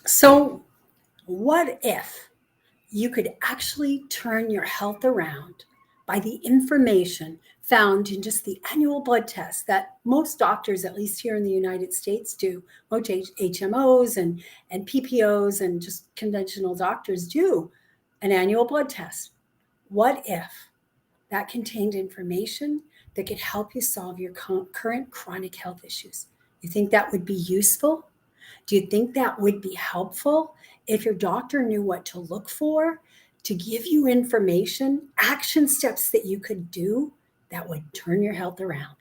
So, what if you could actually turn your health around by the information found in just the annual blood test that most doctors, at least here in the United States, do? Most HMOs and PPOs and just conventional doctors do an annual blood test. What if that contained information that could help you solve your current chronic health issues? You think that would be useful? Do you think that would be helpful if your doctor knew what to look for to give you information, action steps that you could do that would turn your health around?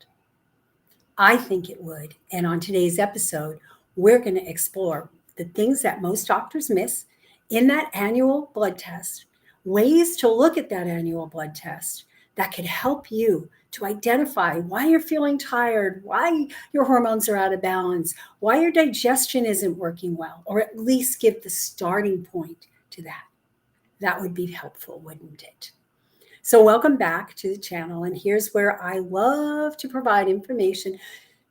I think it would. And on today's episode, we're going to explore the things that most doctors miss in that annual blood test, ways to look at that annual blood test that could help you to identify why you're feeling tired, why your hormones are out of balance, why your digestion isn't working well, or at least give the starting point to that. That would be helpful, wouldn't it? So, welcome back to the channel. And here's where I love to provide information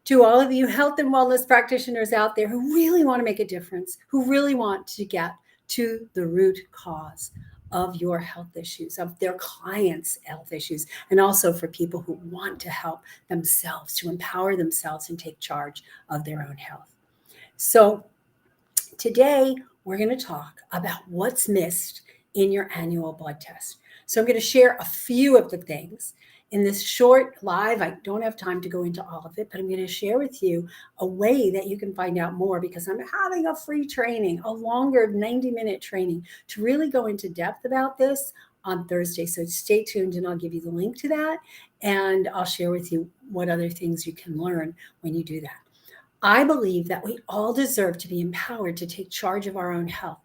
to all of you health and wellness practitioners out there who really want to make a difference, who really want to get to the root cause of your health issues, of their clients' health issues, and also for people who want to help themselves, to empower themselves and take charge of their own health. So, today we're going to talk about what's missed in your annual blood test. So I'm going to share a few of the things in this short live. I don't have time to go into all of it, but I'm going to share with you a way that you can find out more, because I'm having a free training, a longer 90-minute training to really go into depth about this on Thursday. So stay tuned and I'll give you the link to that. And I'll share with you what other things you can learn when you do that. I believe that we all deserve to be empowered to take charge of our own health.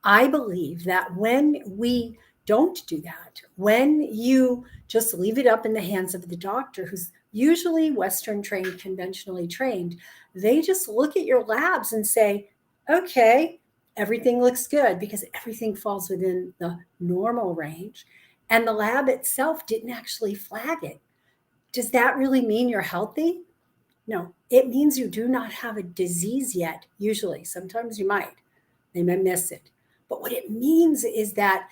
I believe that when we don't do that, when you just leave it up in the hands of the doctor, who's usually Western trained, conventionally trained, they just look at your labs and say, okay, everything looks good, because everything falls within the normal range. And the lab itself didn't actually flag it. Does that really mean you're healthy? No, it means you do not have a disease yet, usually. Sometimes you might. They may miss it. But what it means is that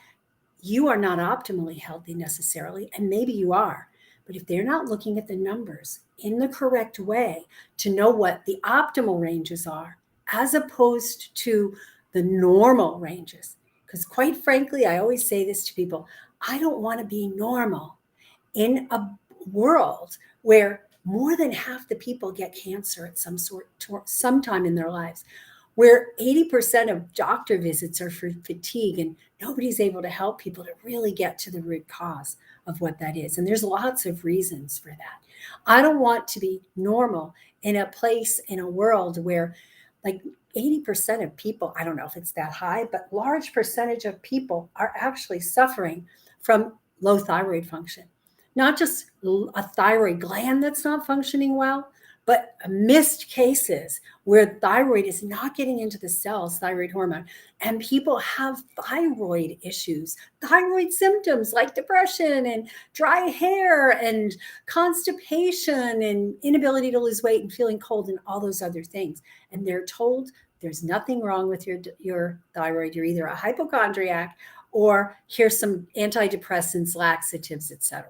you are not optimally healthy necessarily, and maybe you are. But if they're not looking at the numbers in the correct way to know what the optimal ranges are, as opposed to the normal ranges, because quite frankly, I always say this to people, I don't want to be normal in a world where more than half the people get cancer at sometime in their lives, where 80% of doctor visits are for fatigue, and nobody's able to help people to really get to the root cause of what that is. And there's lots of reasons for that. I don't want to be normal in a place, in a world where like 80% of people, I don't know if it's that high, but large percentage of people are actually suffering from low thyroid function. Not just a thyroid gland that's not functioning well, but missed cases where thyroid is not getting into the cells, thyroid hormone, and people have thyroid issues, thyroid symptoms like depression and dry hair and constipation and inability to lose weight and feeling cold and all those other things. And they're told there's nothing wrong with your thyroid. You're either a hypochondriac or here's some antidepressants, laxatives, etc.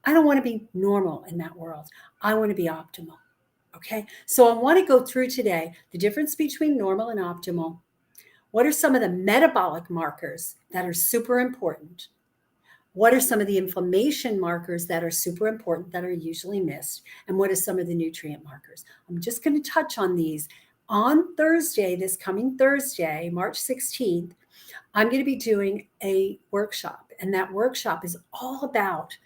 I don't want to be normal in that world. I want to be optimal. Okay. So I want to go through today the difference between normal and optimal. What are some of the metabolic markers that are super important? What are some of the inflammation markers that are super important that are usually missed? And what are some of the nutrient markers? I'm just going to touch on these. On Thursday, this coming Thursday, March 16th, I'm going to be doing a workshop. And that workshop is all about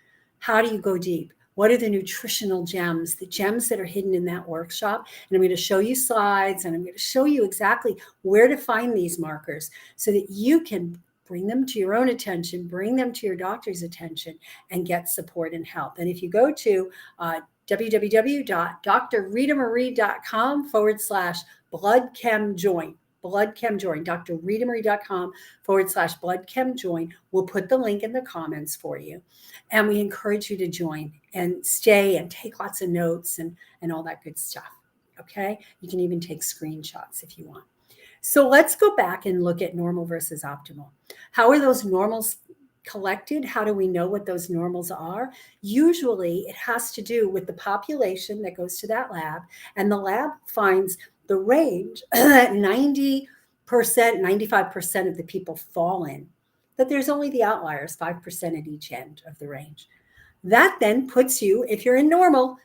how do you go deep? What are the nutritional gems, the gems that are hidden in that workshop? And I'm going to show you slides, and I'm going to show you exactly where to find these markers so that you can bring them to your own attention, bring them to your doctor's attention, and get support and help. And if you go to www.drritamarie.com/bloodchemjoin, drritamarie.com/bloodchemjoin. We'll put the link in the comments for you. And we encourage you to join and stay and take lots of notes and all that good stuff. Okay. You can even take screenshots if you want. So let's go back and look at normal versus optimal. How are those normals collected? How do we know what those normals are? Usually it has to do with the population that goes to that lab, and the lab finds the range that 90%, 95% of the people fall in, that there's only the outliers, 5% at each end of the range. That then puts you, if you're in normal,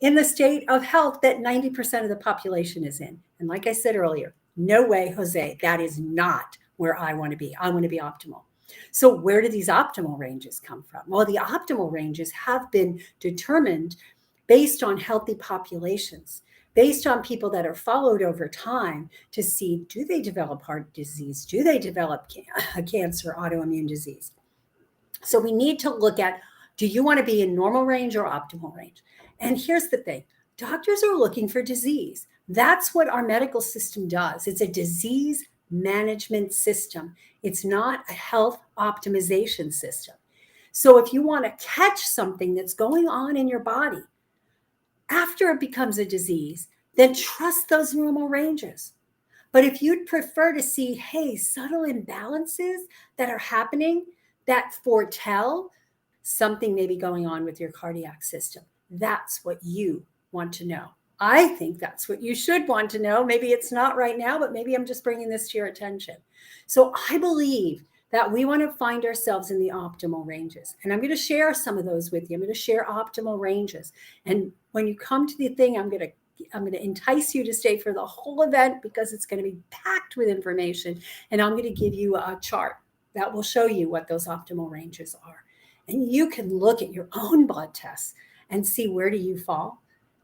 in the state of health that 90% of the population is in. And like I said earlier, no way, Jose, that is not where I want to be. I want to be optimal. So, where do these optimal ranges come from? Well, the optimal ranges have been determined based on healthy populations, based on people that are followed over time to see, do they develop heart disease? Do they develop cancer, autoimmune disease? So we need to look at, do you want to be in normal range or optimal range? And here's the thing, doctors are looking for disease. That's what our medical system does. It's a disease management system. It's not a health optimization system. So if you want to catch something that's going on in your body after it becomes a disease, then trust those normal ranges. But if you'd prefer to see, hey, subtle imbalances that are happening that foretell something may be going on with your cardiac system, that's what you want to know. I think that's what you should want to know. Maybe it's not right now, but maybe I'm just bringing this to your attention. So I believe that we want to find ourselves in the optimal ranges. And I'm going to share some of those with you. I'm going to share optimal ranges. And when you come to the thing, I'm going to entice you to stay for the whole event because it's going to be packed with information. And I'm going to give you a chart that will show you what those optimal ranges are. And you can look at your own blood tests and see, where do you fall?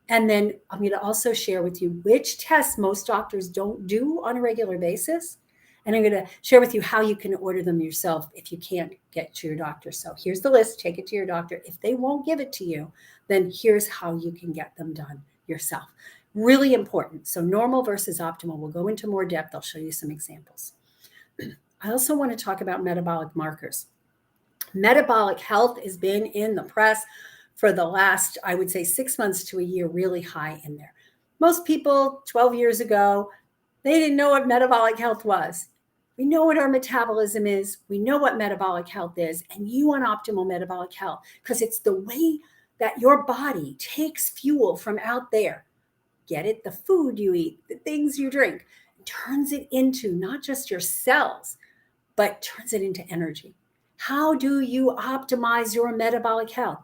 And then I'm going to also share with you which tests most doctors don't do on a regular basis. And I'm going to share with you how you can order them yourself if you can't get to your doctor. So here's the list. Take it to your doctor. If they won't give it to you, then here's how you can get them done yourself. Really important. So normal versus optimal. We'll go into more depth. I'll show you some examples. I also want to talk about metabolic markers. Metabolic health has been in the press for the last, I would say, 6 months to a year, really high in there. Most people 12 years ago, they didn't know what metabolic health was. We know what our metabolism is. We know what metabolic health is. And you want optimal metabolic health because it's the way that your body takes fuel from out there. Get it? The food you eat, the things you drink, turns it into not just your cells, but turns it into energy. How do you optimize your metabolic health?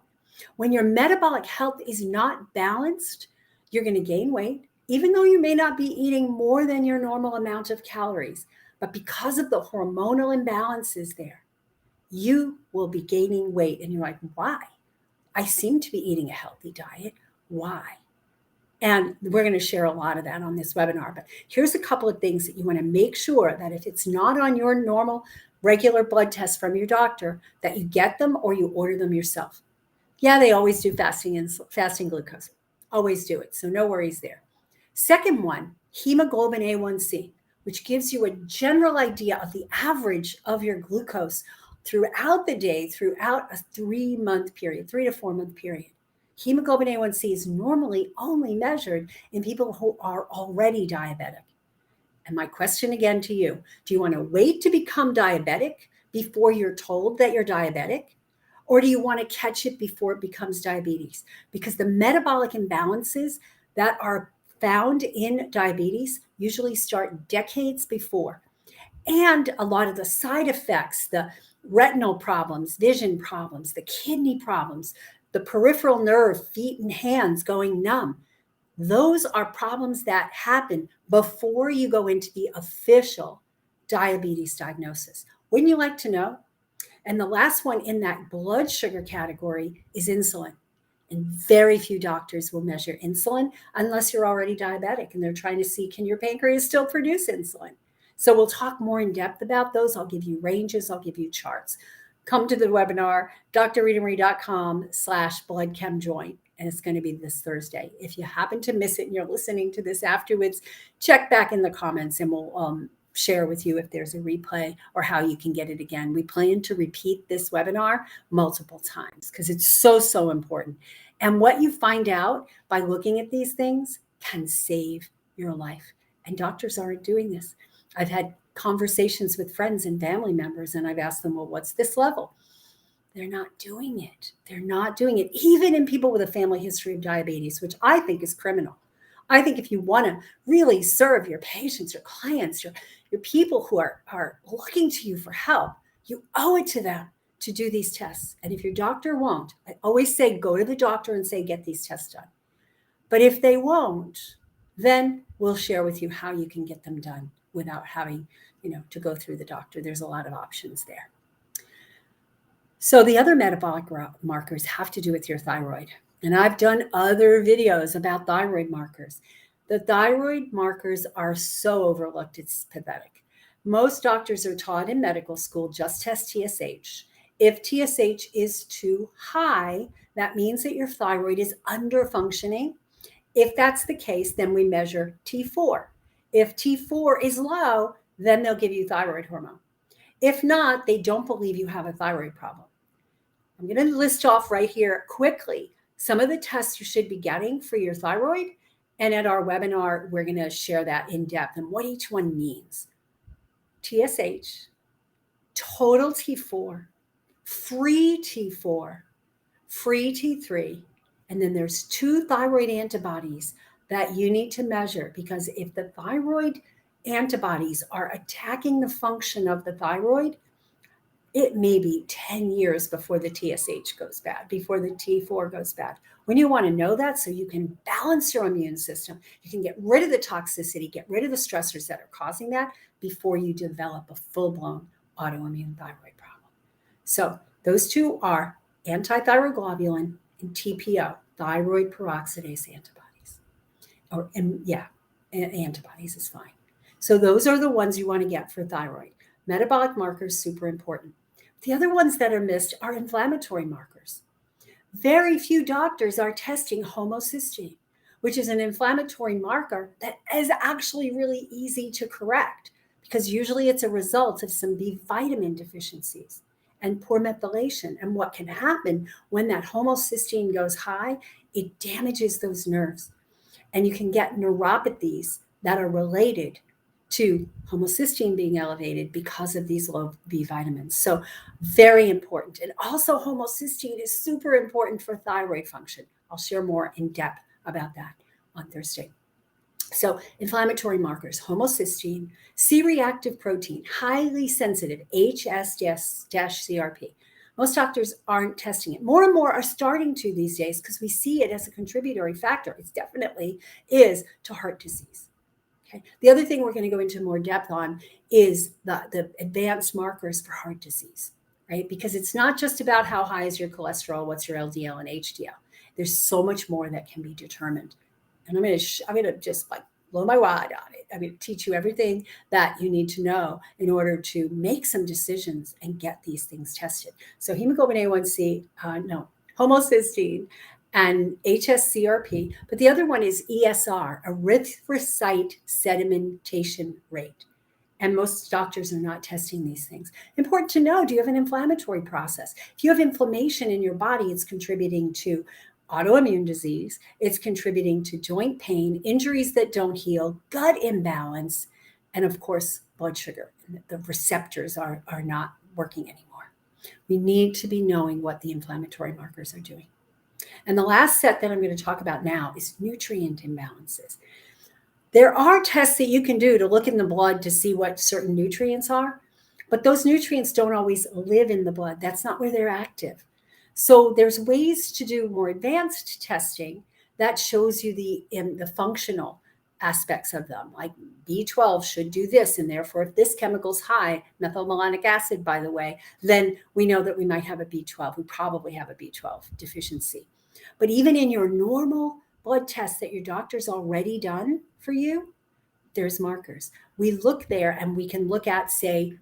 When your metabolic health is not balanced, you're going to gain weight, even though you may not be eating more than your normal amount of calories. But because of the hormonal imbalances there, you will be gaining weight. And you're like, why? I seem to be eating a healthy diet. Why? And we're going to share a lot of that on this webinar. But here's a couple of things that you want to make sure that if it's not on your normal, regular blood test from your doctor, that you get them or you order them yourself. Yeah, they always do fasting glucose. Always do it. So no worries there. Second one, hemoglobin A1C, which gives you a general idea of the average of your glucose throughout the day, throughout a 3-month period, 3 to 4 month period. Hemoglobin A1C is normally only measured in people who are already diabetic. And my question again to you, do you want to wait to become diabetic before you're told that you're diabetic? Or do you want to catch it before it becomes diabetes? Because the metabolic imbalances that are found in diabetes usually start decades before. And a lot of the side effects, the retinal problems, vision problems, the kidney problems, the peripheral nerve, feet and hands going numb, those are problems that happen before you go into the official diabetes diagnosis. Wouldn't you like to know? And the last one in that blood sugar category is insulin. And very few doctors will measure insulin unless you're already diabetic and they're trying to see, can your pancreas still produce insulin? So we'll talk more in depth about those. I'll give you ranges. I'll give you charts. Come to the webinar, drritamarie.com/bloodchemjoint. And it's going to be this Thursday. If you happen to miss it and you're listening to this afterwards, check back in the comments and we'll share with you if there's a replay or how you can get it again. We plan to repeat this webinar multiple times because it's so, so important. And what you find out by looking at these things can save your life. And doctors aren't doing this. I've had conversations with friends and family members, and I've asked them, well, what's this level? They're not doing it. They're not doing it. Even in people with a family history of diabetes, which I think is criminal. I think if you want to really serve your patients, your clients, your people who are looking to you for help, you owe it to them to do these tests. And if your doctor won't, I always say, go to the doctor and say, get these tests done. But if they won't, then we'll share with you how you can get them done without having, to go through the doctor. There's a lot of options there. So the other metabolic markers have to do with your thyroid. And I've done other videos about thyroid markers. The thyroid markers are so overlooked, it's pathetic. Most doctors are taught in medical school, just test TSH. If TSH is too high, that means that your thyroid is under functioning. If that's the case, then we measure T4. If T4 is low, then they'll give you thyroid hormone. If not, they don't believe you have a thyroid problem. I'm going to list off right here quickly some of the tests you should be getting for your thyroid. And at our webinar, we're going to share that in depth and what each one means. TSH, total T4, free T4, free T3, and then there's 2 thyroid antibodies that you need to measure, because if the thyroid antibodies are attacking the function of the thyroid, it may be 10 years before the TSH goes bad, before the T4 goes bad. When you want to know that, so you can balance your immune system, you can get rid of the toxicity, get rid of the stressors that are causing that before you develop a full-blown autoimmune thyroid problem. So those 2 are antithyroglobulin and TPO, thyroid peroxidase antibodies. Antibodies is fine. So those are the ones you want to get for thyroid. Metabolic markers, super important. The other ones that are missed are inflammatory markers. Very few doctors are testing homocysteine, which is an inflammatory marker that is actually really easy to correct, because usually it's a result of some B vitamin deficiencies and poor methylation. And what can happen when that homocysteine goes high, it damages those nerves. And you can get neuropathies that are related to homocysteine being elevated because of these low B vitamins. So very important. And also homocysteine is super important for thyroid function. I'll share more in depth about that on Thursday. So inflammatory markers, homocysteine, C-reactive protein, highly sensitive, HS-CRP. Most doctors aren't testing it. More and more are starting to these days, because we see it as a contributory factor. It definitely is to heart disease. Okay. The other thing we're going to go into more depth on is the advanced markers for heart disease, right? Because it's not just about how high is your cholesterol, what's your LDL and HDL. There's so much more that can be determined. And I'm going to just like blow my wad on it. I'm going to teach you everything that you need to know in order to make some decisions and get these things tested. So hemoglobin A1C, homocysteine, and HSCRP, but the other one is ESR, erythrocyte sedimentation rate. And most doctors are not testing these things. Important to know, do you have an inflammatory process? If you have inflammation in your body, it's contributing to autoimmune disease, it's contributing to joint pain, injuries that don't heal, gut imbalance, and of course, blood sugar. The receptors are not working anymore. We need to be knowing what the inflammatory markers are doing. And the last set that I'm going to talk about now is nutrient imbalances. There are tests that you can do to look in the blood to see what certain nutrients are, but those nutrients don't always live in the blood. That's not where they're active. So there's ways to do more advanced testing that shows you the functional aspects of them, like B12 should do this, and therefore if this chemical's high, methylmalonic acid, by the way, then we know that we might have a B12. We probably have a B12 deficiency. But even in your normal blood test that your doctor's already done for you, there's markers. We look there and we can look at, say,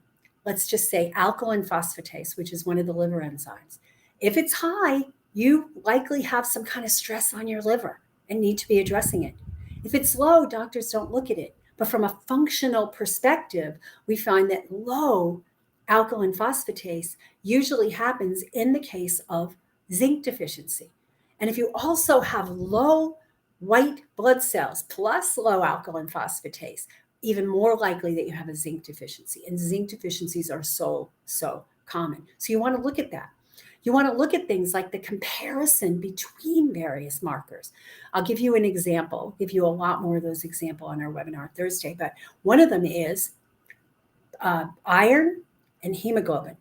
let's just say alkaline phosphatase, which is one of the liver enzymes. If it's high, you likely have some kind of stress on your liver and need to be addressing it. If it's low, doctors don't look at it. But from a functional perspective, we find that low alkaline phosphatase usually happens in the case of zinc deficiency. And if you also have low white blood cells plus low alkaline phosphatase, even more likely that you have a zinc deficiency. And zinc deficiencies are so common. So you want to look at that. You want to look at things like the comparison between various markers. I'll give you an example, I'll give you a lot more of those examples on our webinar Thursday, but one of them is iron and hemoglobin.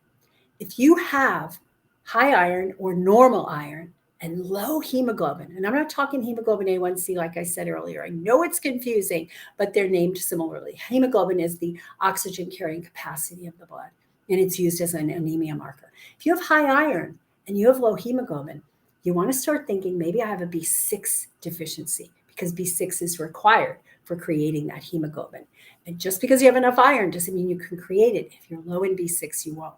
If you have high iron or normal iron and low hemoglobin, and I'm not talking hemoglobin A1C like I said earlier, I know it's confusing, but they're named similarly. Hemoglobin is the oxygen carrying capacity of the blood, and it's used as an anemia marker. If you have high iron and you have low hemoglobin, you want to start thinking maybe I have a B6 deficiency, because B6 is required for creating that hemoglobin. And just because you have enough iron doesn't mean you can create it. If you're low in B6, you won't.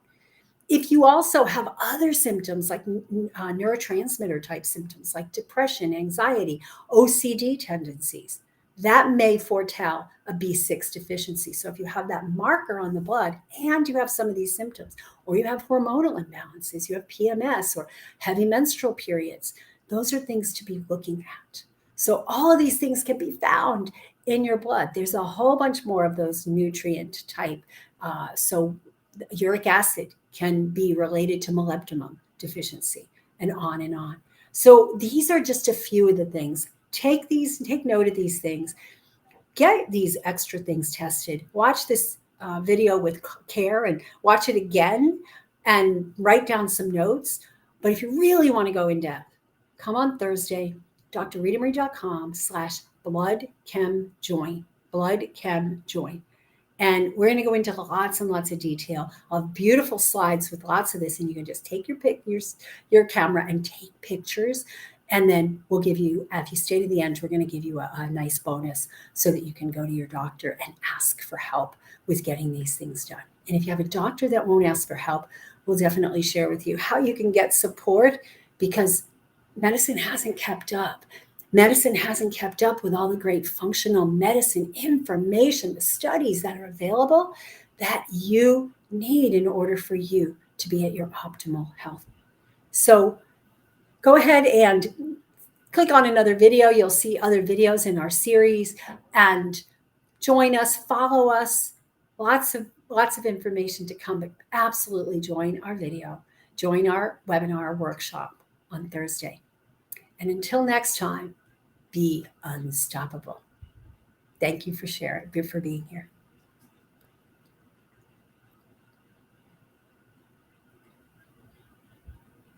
If you also have other symptoms like neurotransmitter type symptoms like depression, anxiety, OCD tendencies, that may foretell a B6 deficiency. So if you have that marker on the blood and you have some of these symptoms, or you have hormonal imbalances, you have PMS or heavy menstrual periods, those are things to be looking at. So all of these things can be found in your blood. There's a whole bunch more of those nutrient type. So uric acid can be related to molybdenum deficiency, and on and on. So these are just a few of the things. Take note of these things. Get these extra things tested. Watch this video with care and watch it again and write down some notes. But if you really want to go in depth, come on Thursday, drritamarie.com/bloodchemjoin, bloodchemjoin. And we're going to go into lots and lots of detail of beautiful slides with lots of this. And you can just take your camera and take pictures. And then we'll give you, if you stay to the end, we're going to give you a nice bonus so that you can go to your doctor and ask for help with getting these things done. And if you have a doctor that won't ask for help, we'll definitely share with you how you can get support, because medicine hasn't kept up. Medicine hasn't kept up with all the great functional medicine information, the studies that are available that you need in order for you to be at your optimal health. So go ahead and click on another video. You'll see other videos in our series, and join us, follow us. Lots of information to come, but absolutely join our video, join our webinar workshop on Thursday. And until next time, be unstoppable. Thank you for being here.